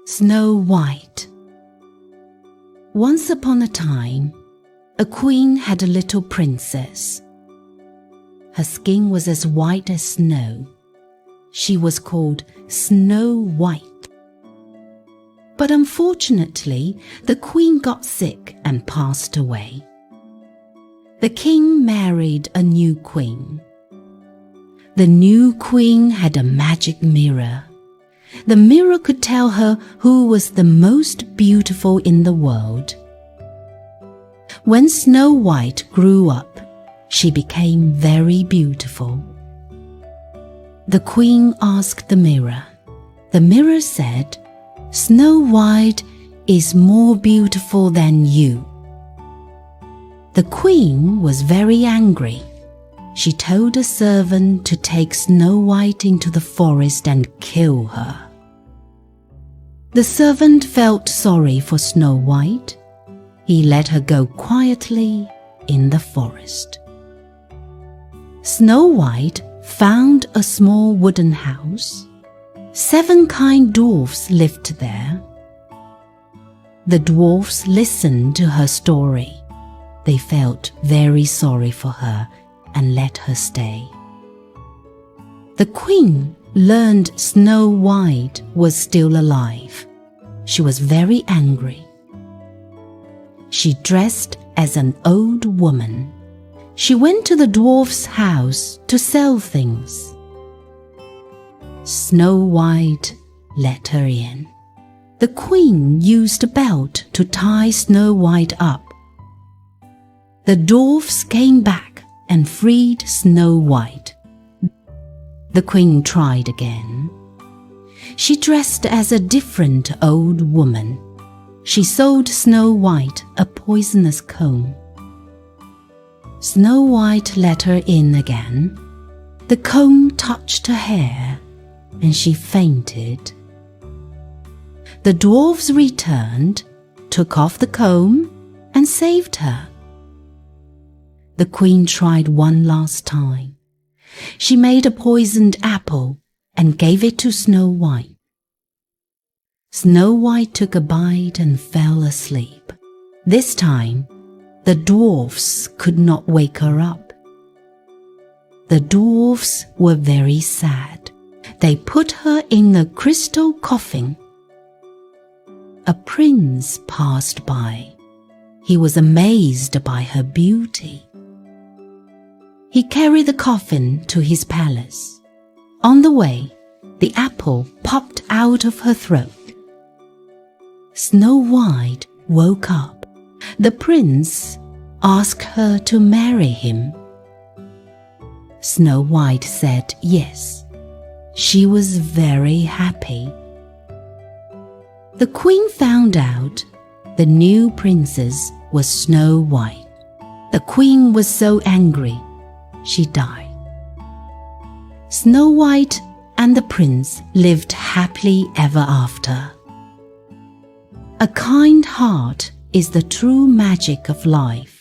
Snow White. Once upon a time, a queen had a little princess. Her skin was as white as snow. She was called Snow White. But unfortunately, the queen got sick and passed away. The king married a new queen. The new queen had a magic mirror. The mirror could tell her who was the most beautiful in the world. When Snow White grew up, she became very beautiful. The queen asked the mirror. The mirror said, "Snow White is more beautiful than you." The queen was very angry. She told a servant to take Snow White into the forest and kill her. The servant felt sorry for Snow White. He let her go quietly in the forest. Snow White found a small wooden house. 7 kind dwarfs lived there. The dwarfs listened to her story. They felt very sorry for her and let her stay. The queen learned Snow White was still alive. She was very angry. She dressed as an old woman. She went to the dwarf's house to sell things. Snow White let her in. The queen used a belt to tie Snow White up. The dwarfs came back and freed Snow White. The queen tried again. She dressed as a different old woman. She sold Snow White a poisonous comb. Snow White let her in again. The comb touched her hair, and she fainted. The dwarfs returned, took off the comb, and saved her. The queen tried one last time. She made a poisoned apple and gave it to Snow White. Snow White took a bite and fell asleep. This time, the dwarfs could not wake her up. The dwarfs were very sad. They put her in a crystal coffin. A prince passed by. He was amazed by her beauty. He carried the coffin to his palace. On the way, the apple popped out of her throat. Snow White woke up. The prince asked her to marry him. Snow White said yes. She was very happy. The queen found out the new princess was Snow White. The queen was so angry, she died. Snow White and the prince lived happily ever after. A kind heart is the true magic of life.